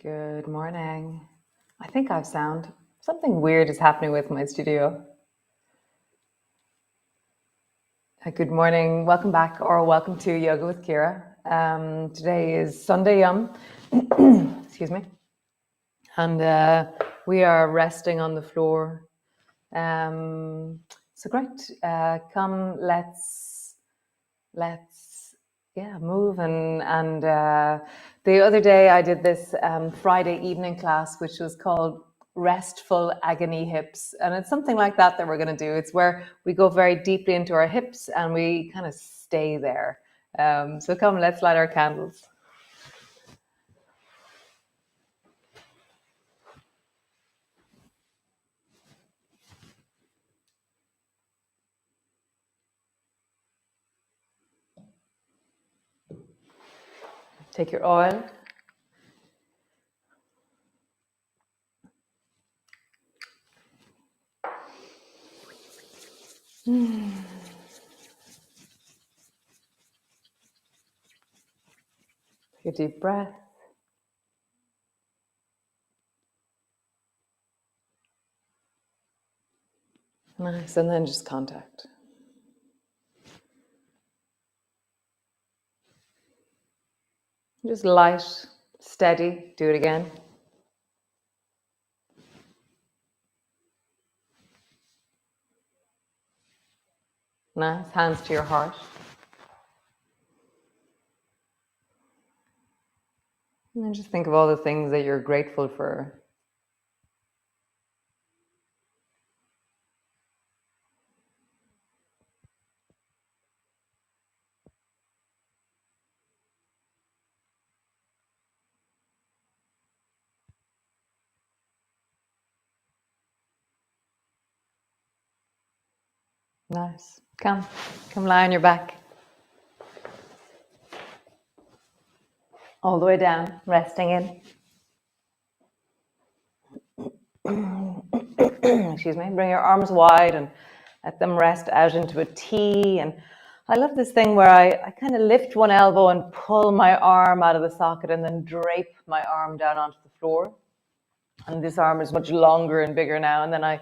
Good morning. I think I've sound. Something weird is happening with my studio. Good morning. Welcome back or welcome to Yoga with Ciara. Today is Sunday Yum. Excuse me. And we are resting on the floor. So great. Come, let's move and the other day I did this Friday evening class which was called Restful Agony Hips, and it's something like that we're going to do. It's where we go very deeply into our hips and we kind of stay there. So come, let's light our candles. Take your oil. Take a deep breath. Nice, and then just contact. Just light, steady, do it again. Nice, hands to your heart. And then just think of all the things that you're grateful for. Nice. Come lie on your back. All the way down, resting in. Excuse me. Bring your arms wide and let them rest out into a T. And I love this thing where I kind of lift one elbow and pull my arm out of the socket and then drape my arm down onto the floor. And this arm is much longer and bigger now. And then I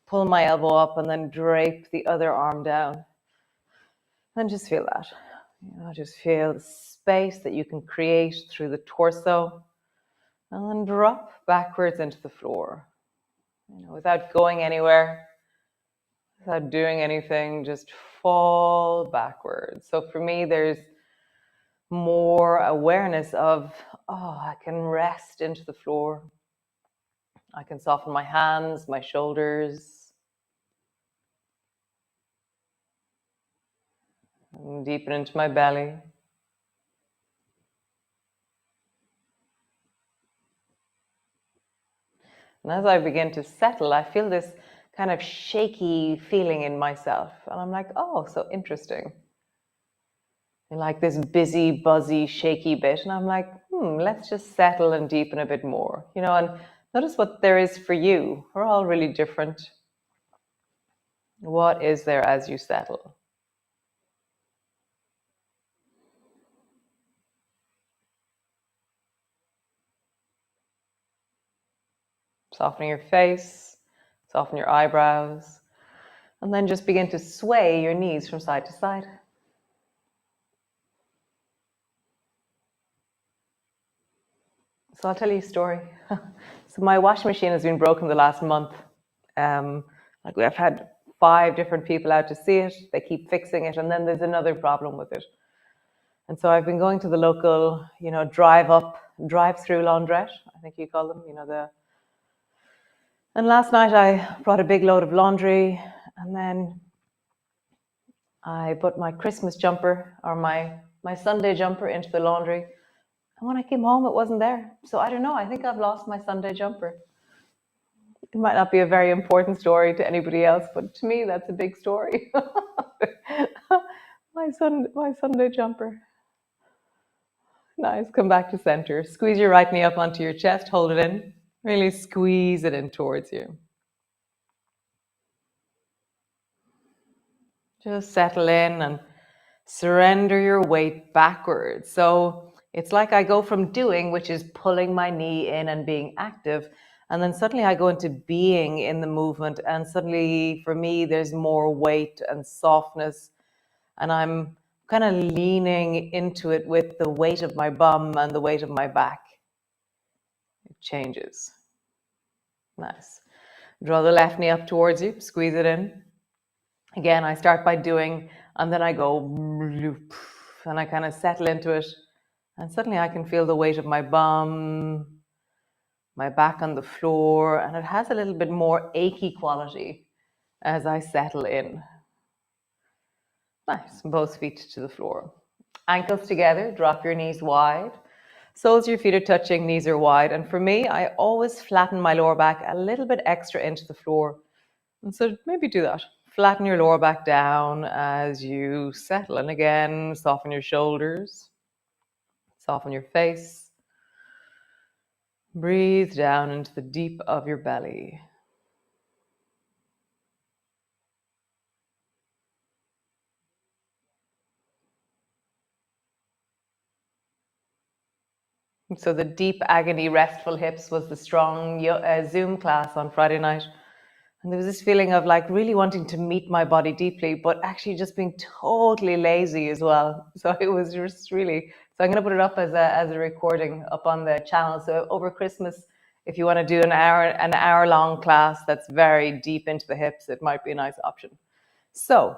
pull my elbow up and then drape the other arm down. And just feel that. Just feel the space that you can create through the torso. And then drop backwards into the floor. Without going anywhere, without doing anything, just fall backwards. So for me, there's more awareness of, I can rest into the floor. I can soften my hands, my shoulders. And deepen into my belly. And as I begin to settle, I feel this kind of shaky feeling in myself. And I'm like, so interesting. And like this busy, buzzy, shaky bit. And I'm like, let's just settle and deepen a bit more. And notice what there is for you. We're all really different. What is there as you settle? Softening your face, soften your eyebrows, and then just begin to sway your knees from side to side. So I'll tell you a story. So my washing machine has been broken the last month. I've had 5 different people out to see it. They keep fixing it, and then there's another problem with it. And so I've been going to the local, drive-through laundrette, I think you call them, And last night I brought a big load of laundry, and then I put my Christmas jumper or my Sunday jumper into the laundry. And when I came home, it wasn't there. So I don't know, I think I've lost my Sunday jumper. It might not be a very important story to anybody else, but to me, that's a big story. My Sunday jumper. Nice, come back to center. Squeeze your right knee up onto your chest, hold it in. Really squeeze it in towards you. Just settle in and surrender your weight backwards. So, It's like I go from doing, which is pulling my knee in and being active, and then suddenly I go into being in the movement, and suddenly for me there's more weight and softness, and I'm kind of leaning into it with the weight of my bum and the weight of my back. It changes. Nice. Draw the left knee up towards you, squeeze it in. Again, I start by doing, and then I go, and I kind of settle into it. And suddenly I can feel the weight of my bum, my back on the floor, and it has a little bit more achy quality as I settle in. Nice. Both feet to the floor. Ankles together, drop your knees wide. Soles of your feet are touching, knees are wide. And for me, I always flatten my lower back a little bit extra into the floor. And so maybe do that. Flatten your lower back down as you settle. And again, soften your shoulders, soften your face. Breathe down into the deep of your belly. So the deep agony, restful hips was the strong Zoom class on Friday night. And there was this feeling of like really wanting to meet my body deeply, but actually just being totally lazy as well. So it was just really, so I'm going to put it up as a recording up on the channel. So over Christmas, if you want to do an hour long class that's very deep into the hips, it might be a nice option. So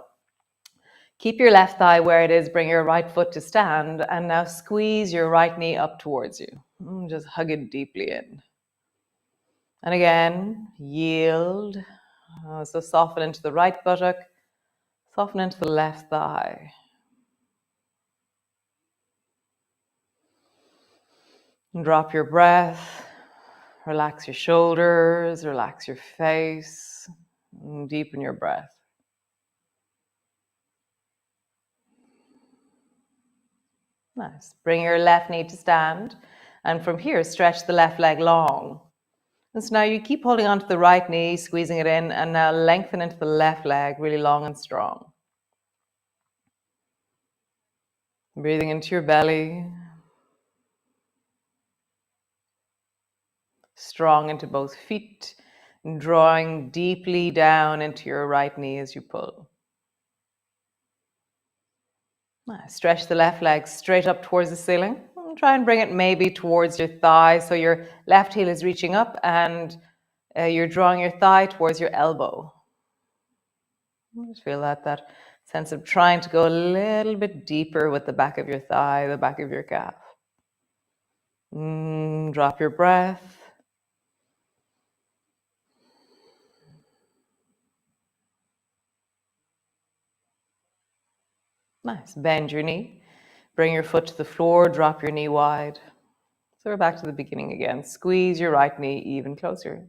keep your left thigh where it is, bring your right foot to stand, and now squeeze your right knee up towards you. Just hug it deeply in. And again, yield. So soften into the right buttock, soften into the left thigh. And drop your breath, relax your shoulders, relax your face, and deepen your breath. Nice. Bring your left knee to stand, and from here, stretch the left leg long. And so now you keep holding onto the right knee, squeezing it in, and now lengthen into the left leg, really long and strong. Breathing into your belly. Strong into both feet, and drawing deeply down into your right knee as you pull. Stretch the left leg straight up towards the ceiling. Try and bring it maybe towards your thigh, so your left heel is reaching up and you're drawing your thigh towards your elbow. Just feel that sense of trying to go a little bit deeper with the back of your thigh, the back of your calf. Drop your breath. Nice. Bend your knee. Bring your foot to the floor. Drop your knee wide. So we're back to the beginning again. Squeeze your right knee even closer.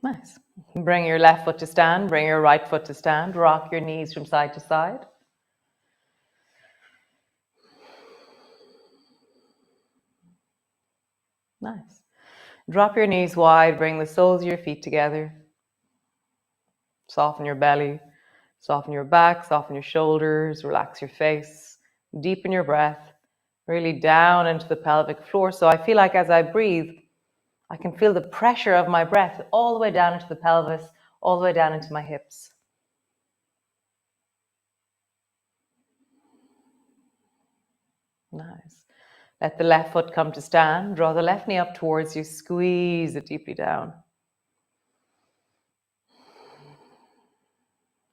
Nice. Bring your left foot to stand. Bring your right foot to stand. Rock your knees from side to side. Nice. Drop your knees wide. Bring the soles of your feet together. Soften your belly. Soften your back. Soften your shoulders. Relax your face. Deepen your breath. Really down into the pelvic floor. So I feel like as I breathe, I can feel the pressure of my breath all the way down into the pelvis, all the way down into my hips. Nice. Let the left foot come to stand. Draw the left knee up towards you. Squeeze it deeply down.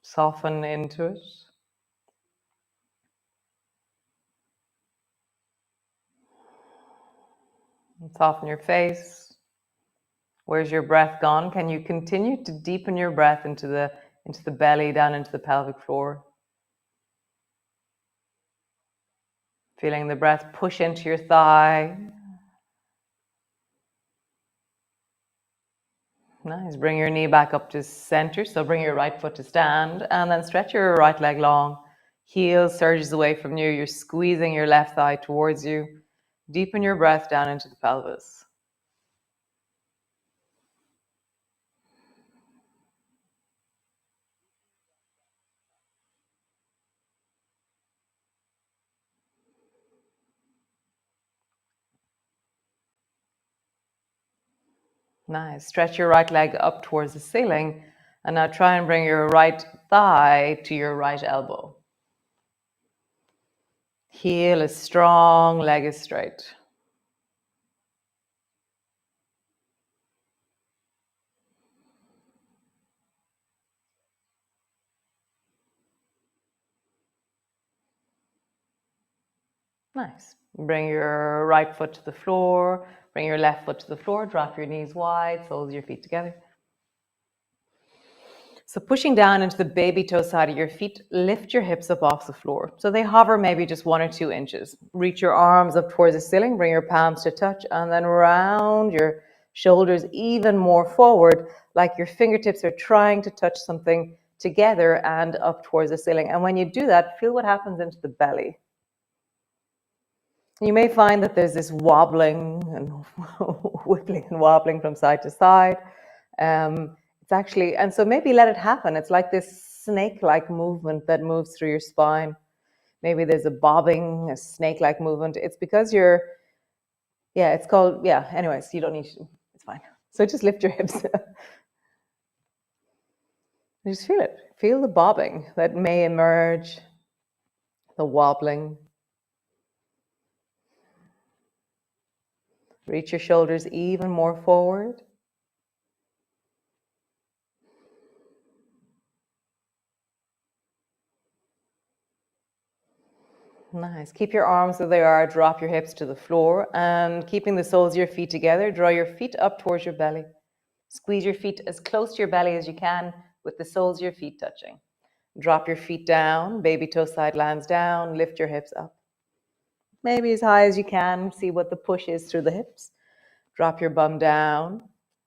Soften into it. And soften your face. Where's your breath gone? Can you continue to deepen your breath into the belly, down into the pelvic floor? Feeling the breath push into your thigh. Nice. Bring your knee back up to center. So bring your right foot to stand and then stretch your right leg long. Heel surges away from you. You're squeezing your left thigh towards you. Deepen your breath down into the pelvis. Nice. Stretch your right leg up towards the ceiling. And now try and bring your right thigh to your right elbow. Heel is strong, leg is straight. Nice. Bring your right foot to the floor. Bring your left foot to the floor. Drop your knees wide, soles of your feet together. So pushing down into the baby toe side of your feet, lift your hips up off the floor. So they hover maybe just 1 or 2 inches. Reach your arms up towards the ceiling, bring your palms to touch, and then round your shoulders even more forward, like your fingertips are trying to touch something together and up towards the ceiling. And when you do that, feel what happens into the belly. You may find that there's this wobbling and wiggling and wobbling from side to side. It's actually, and so maybe let it happen. It's like this snake-like movement that moves through your spine. Maybe there's a bobbing, a snake-like movement. It's because you're, it's called, anyways, you don't need to, it's fine. So just lift your hips. Just feel it. Feel the bobbing that may emerge, the wobbling. Reach your shoulders even more forward. Nice. Keep your arms where they are. Drop your hips to the floor. And keeping the soles of your feet together, draw your feet up towards your belly. Squeeze your feet as close to your belly as you can with the soles of your feet touching. Drop your feet down. Baby toe side lands down. Lift your hips up. Maybe as high as you can. See what the push is through the hips. Drop your bum down.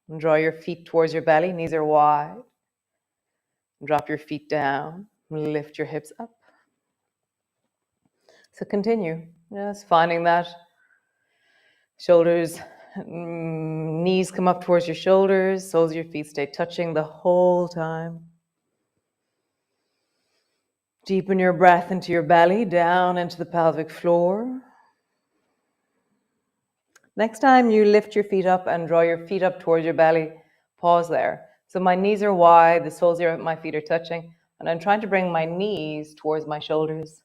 And draw your feet towards your belly. Knees are wide. Drop your feet down. Lift your hips up. So continue. Just finding that shoulders, knees come up towards your shoulders. Soles of your feet stay touching the whole time. Deepen your breath into your belly, down into the pelvic floor. Next time you lift your feet up and draw your feet up towards your belly, pause there. So my knees are wide, the soles of my feet are touching, and I'm trying to bring my knees towards my shoulders.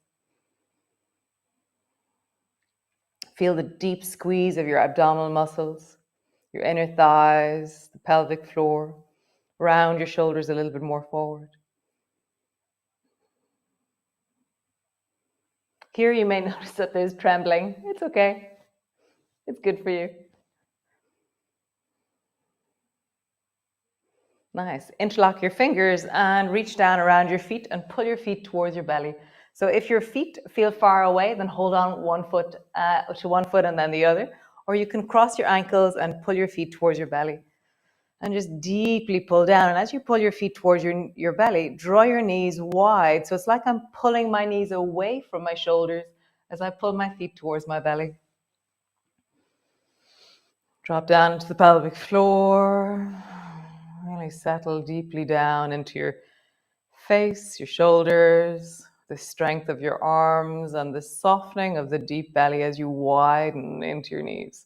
Feel the deep squeeze of your abdominal muscles, your inner thighs, the pelvic floor. Round your shoulders a little bit more forward. Here you may notice that there's trembling. It's okay. It's good for you. Nice. Interlock your fingers and reach down around your feet and pull your feet towards your belly. So if your feet feel far away, then hold on one foot to one foot and then the other. Or you can cross your ankles and pull your feet towards your belly. And just deeply pull down. And as you pull your feet towards your belly, draw your knees wide. So it's like I'm pulling my knees away from my shoulders as I pull my feet towards my belly. Drop down into the pelvic floor. Really settle deeply down into your face, your shoulders, the strength of your arms, and the softening of the deep belly as you widen into your knees.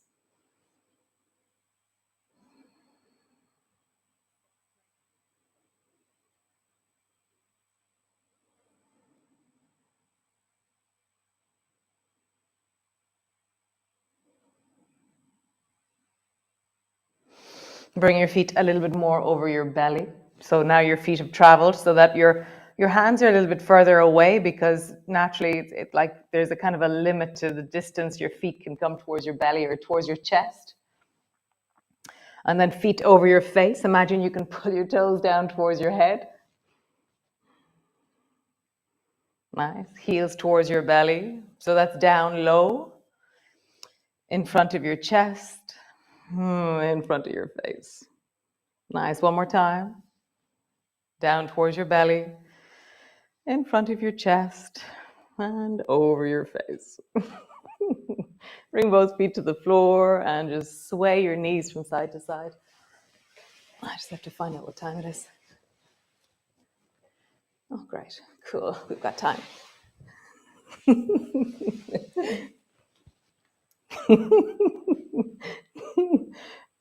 Bring your feet a little bit more over your belly. So now your feet have traveled so that your hands are a little bit further away, because naturally it's like there's a kind of a limit to the distance your feet can come towards your belly or towards your chest. And then feet over your face. Imagine you can pull your toes down towards your head. Nice. Heels towards your belly. So that's down low, in front of your chest, in front of your face. Nice. One more time. Down towards your belly, in front of your chest, and over your face. Bring both feet to the floor and just sway your knees from side to side. I just have to find out what time it is. Oh, great. Cool. We've got time.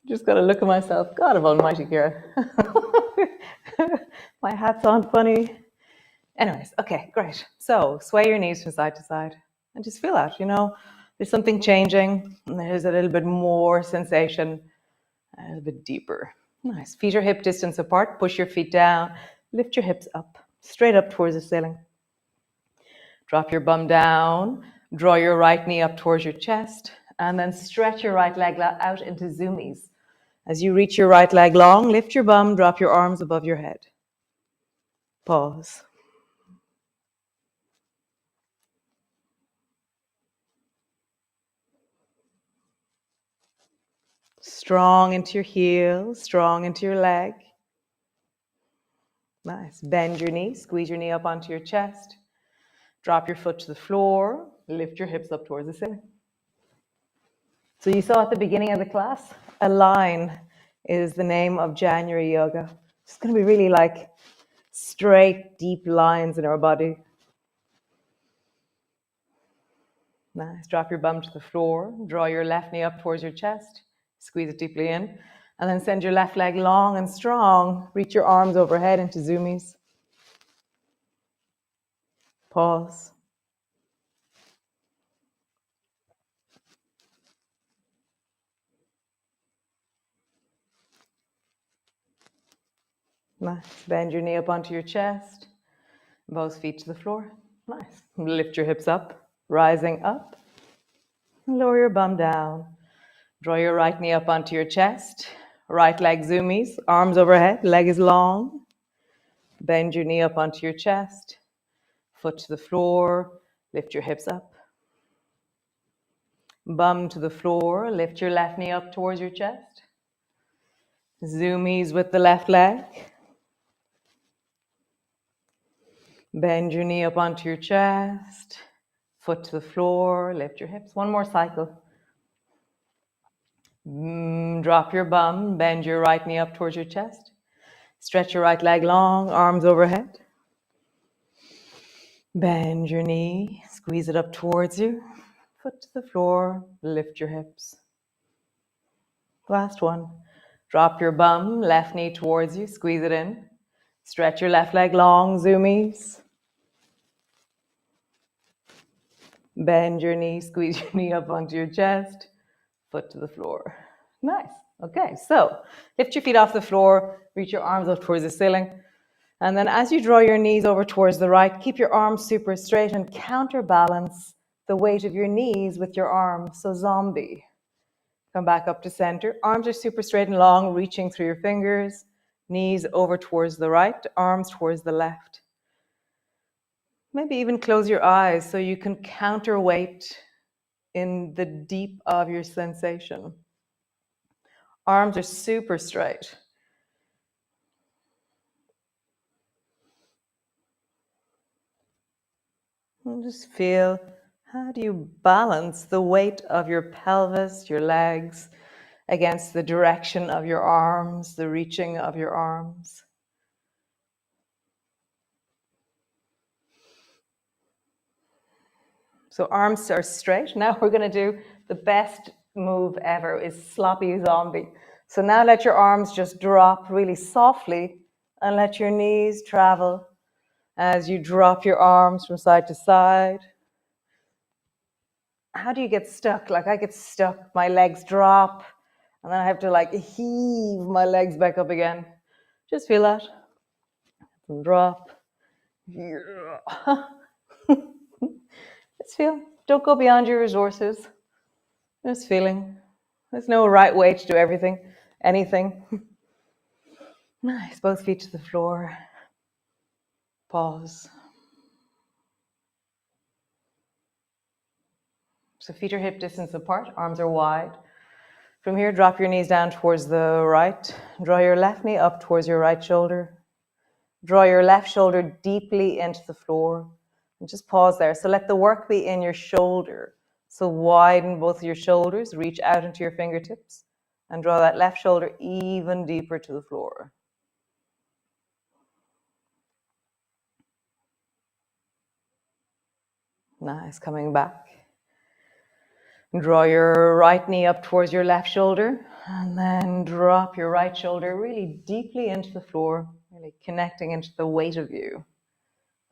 Just got to look at myself. God of Almighty, Ciara. My hat's on funny. Anyways, okay, great. So sway your knees from side to side and just feel out, there's something changing and there's a little bit more sensation, a little bit deeper. Nice. Feet are hip distance apart. Push your feet down. Lift your hips up, straight up towards the ceiling. Drop your bum down. Draw your right knee up towards your chest and then stretch your right leg out into zoomies. As you reach your right leg long, lift your bum, drop your arms above your head. Pause. Strong into your heels, strong into your leg. Nice. Bend your knee, squeeze your knee up onto your chest. Drop your foot to the floor, lift your hips up towards the ceiling. So you saw at the beginning of the class, Align is the name of January yoga. It's going to be really like straight, deep lines in our body. Nice. Drop your bum to the floor. Draw your left knee up towards your chest. Squeeze it deeply in. And then send your left leg long and strong. Reach your arms overhead into zoomies. Pause. Nice. Bend your knee up onto your chest. Both feet to the floor. Nice. Lift your hips up. Rising up. Lower your bum down. Draw your right knee up onto your chest. Right leg zoomies. Arms overhead. Leg is long. Bend your knee up onto your chest. Foot to the floor. Lift your hips up. Bum to the floor. Lift your left knee up towards your chest. Zoomies with the left leg. Bend your knee up onto your chest. Foot to the floor. Lift your hips. One more cycle. Drop your bum. Bend your right knee up towards your chest. Stretch your right leg long. Arms overhead. Bend your knee. Squeeze it up towards you. Foot to the floor. Lift your hips. Last one. Drop your bum. Left knee towards you. Squeeze it in. Stretch your left leg long. Zoomies. Bend your knee, squeeze your knee up onto your chest, foot to the floor. Nice. Okay, so lift your feet off the floor, reach your arms up towards the ceiling. And then as you draw your knees over towards the right, keep your arms super straight and counterbalance the weight of your knees with your arms. So zombie. Come back up to center. Arms are super straight and long, reaching through your fingers. Knees over towards the right, arms towards the left. Maybe even close your eyes so you can counterweight in the deep of your sensation. Arms are super straight. And just feel, how do you balance the weight of your pelvis, your legs, against the direction of your arms, the reaching of your arms? So arms are straight. Now we're going to do the best move ever, is sloppy zombie. So now let your arms just drop really softly and let your knees travel as you drop your arms from side to side. How do you get stuck? Like I get stuck, my legs drop, and then I have to like heave my legs back up again. Just feel that. Drop. Yeah. Just feel. Don't go beyond your resources. Just feeling. There's no right way to do anything. Nice. Both feet to the floor. Pause. So feet are hip distance apart, arms are wide. From here, drop your knees down towards the right. Draw your left knee up towards your right shoulder. Draw your left shoulder deeply into the floor. And just pause there. So let the work be in your shoulder. So widen both your shoulders, reach out into your fingertips, and draw that left shoulder even deeper to the floor. Nice, coming back. Draw your right knee up towards your left shoulder, and then drop your right shoulder really deeply into the floor, really connecting into the weight of you.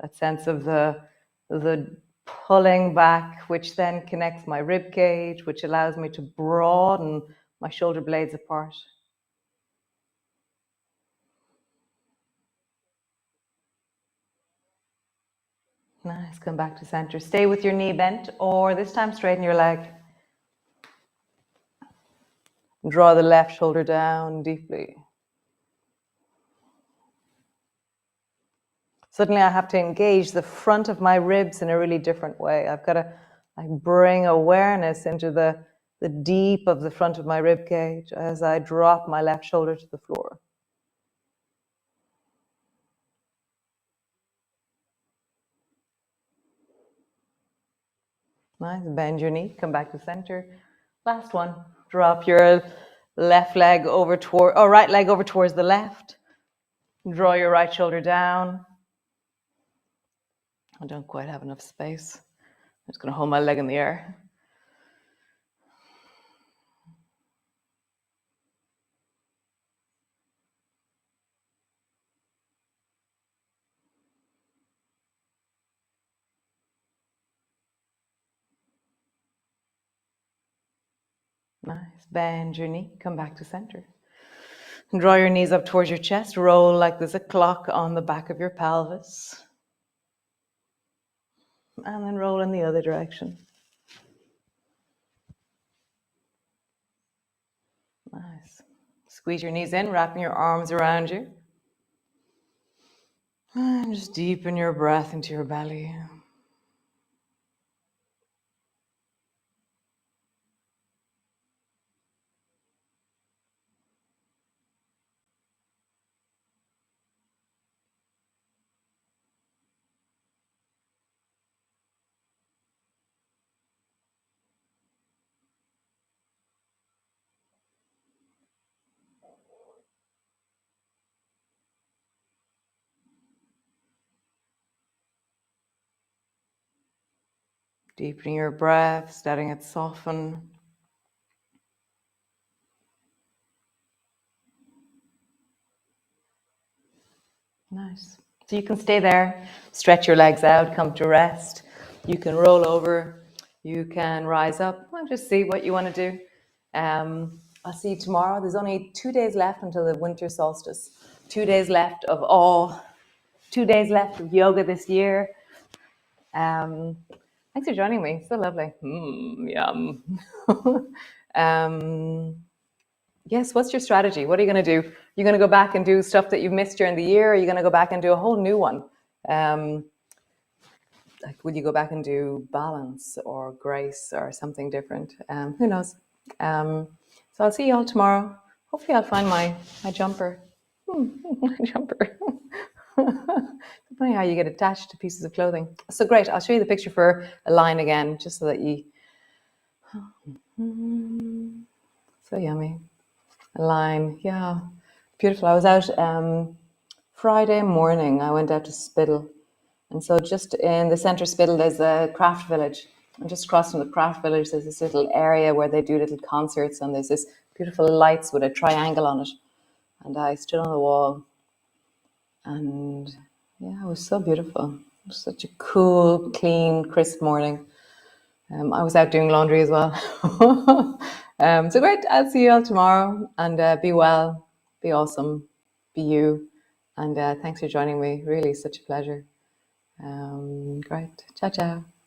That sense of the pulling back, which then connects my rib cage, which allows me to broaden my shoulder blades apart. Nice, come back to center. Stay with your knee bent, or this time straighten your leg. Draw the left shoulder down deeply. Suddenly I have to engage the front of my ribs in a really different way. I've got to bring awareness into the deep of the front of my rib cage as I drop my left shoulder to the floor. Nice, bend your knee, come back to center. Last one, drop your left leg over toward, or right leg over towards the left. Draw your right shoulder down. I don't quite have enough space. I'm just going to hold my leg in the air. Nice, bend your knee, come back to center. And draw your knees up towards your chest, roll like there's a clock on the back of your pelvis. And then roll in the other direction. Nice. Squeeze your knees in, wrapping your arms around you. And just deepen your breath into your belly. Deepening your breath, letting it soften. Nice. So you can stay there, stretch your legs out, come to rest. You can roll over, you can rise up, and just see what you want to do. I'll see you tomorrow. There's only 2 days left until the winter solstice. 2 days left of awe. 2 days left of yoga this year. Thanks for joining me. So lovely. Yum. Yes, what's your strategy? What are you going to do? You're going to go back and do stuff that you missed during the year, or are you going to go back and do a whole new one? Like, will you go back and do balance or grace or something different? Who knows? So I'll see you all tomorrow. Hopefully I'll find my jumper. My jumper. It's funny how you get attached to pieces of clothing. So great. I'll show you the picture for a line again, just so that you... So yummy. A line, yeah. Beautiful. I was out Friday morning. I went out to Spiddle. And so just in the centre of Spiddle, there's a craft village. And just across from the craft village, there's this little area where they do little concerts. And there's this beautiful lights with a triangle on it. And I stood on the wall. And yeah, it was so beautiful. It was such a cool, clean, crisp morning. I was out doing laundry as well. So great. I'll see you all tomorrow. And be well, be awesome, be you. And thanks for joining me. Really, such a pleasure. Great. Ciao, ciao.